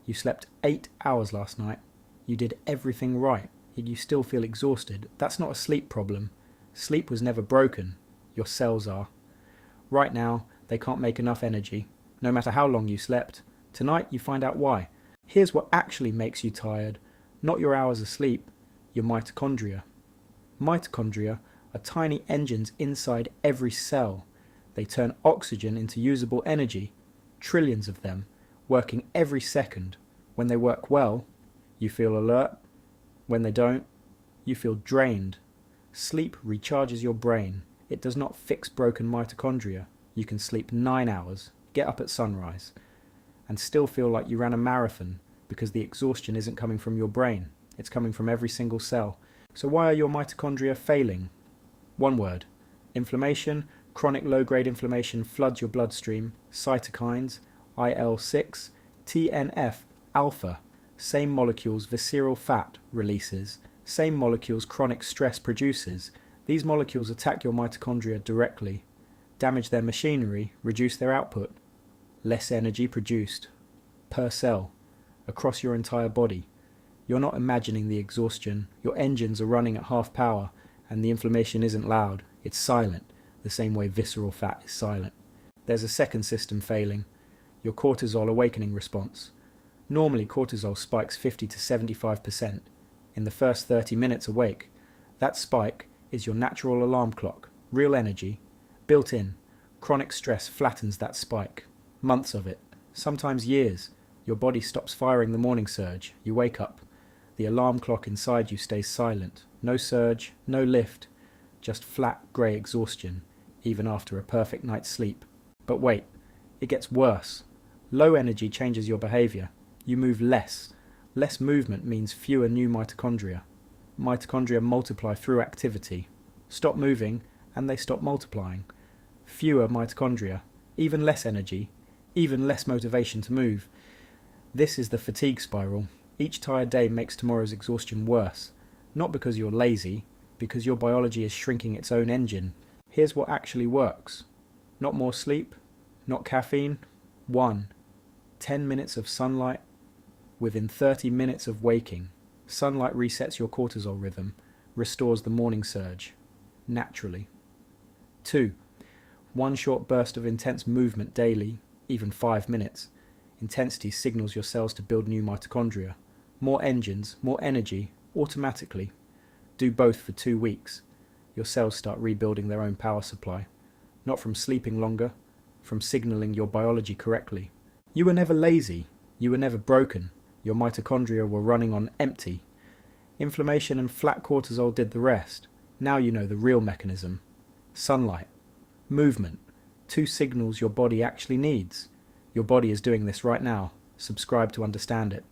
You slept 8 hours last night. You did everything right, yet you still feel exhausted. That's not a sleep problem. Sleep was never broken. Your cells are. Right now, they can't make enough energy, no matter how long you slept. Tonight, you find out why. Here's what actually makes you tired. Not your hours of sleep, your mitochondria. Mitochondria are tiny engines inside every cell. They turn oxygen into usable energy, trillions of them, working every second. When they work well, you feel alert. When they don't, you feel drained. Sleep recharges your brain. It does not fix broken mitochondria. You can sleep 9 hours, get up at sunrise, and still feel like you ran a marathon because the exhaustion isn't coming from your brain. It's coming from every single cell. So why are your mitochondria failing? One word: inflammation. Chronic low-grade inflammation floods your bloodstream. Cytokines, IL-6, TNF-alpha, same molecules visceral fat releases, same molecules chronic stress produces. These molecules attack your mitochondria directly, damage their machinery, reduce their output. Less energy produced, per cell, across your entire body. You're not imagining the exhaustion. Your engines are running at half power, and the inflammation isn't loud, it's silent, the same way visceral fat is silent. There's a second system failing, your cortisol awakening response. Normally cortisol spikes 50 to 75% in the first 30 minutes awake. That spike is your natural alarm clock, real energy, built in. Chronic stress flattens that spike. Months of it, sometimes years. Your body stops firing the morning surge. You wake up. The alarm clock inside you stays silent. No surge, no lift, just flat grey exhaustion, even after a perfect night's sleep. But wait, it gets worse. Low energy changes your behaviour. You move less. Less movement means fewer new mitochondria. Mitochondria multiply through activity. Stop moving and they stop multiplying. Fewer mitochondria, even less energy, even less motivation to move. This is the fatigue spiral. Each tired day makes tomorrow's exhaustion worse. Not because you're lazy, because your biology is shrinking its own engine. Here's what actually works. Not more sleep, not caffeine. 1. 10 minutes of sunlight within 30 minutes of waking. Sunlight resets your cortisol rhythm, restores the morning surge, naturally. 2. 1 short burst of intense movement daily, even 5 minutes. Intensity signals your cells to build new mitochondria. More engines, more energy, automatically. Do both for 2 weeks. Your cells start rebuilding their own power supply. Not from sleeping longer, from signaling your biology correctly. You were never lazy. You were never broken. Your mitochondria were running on empty. Inflammation and flat cortisol did the rest. Now you know the real mechanism. Sunlight. Movement. 2 signals your body actually needs. Your body is doing this right now. Subscribe to understand it.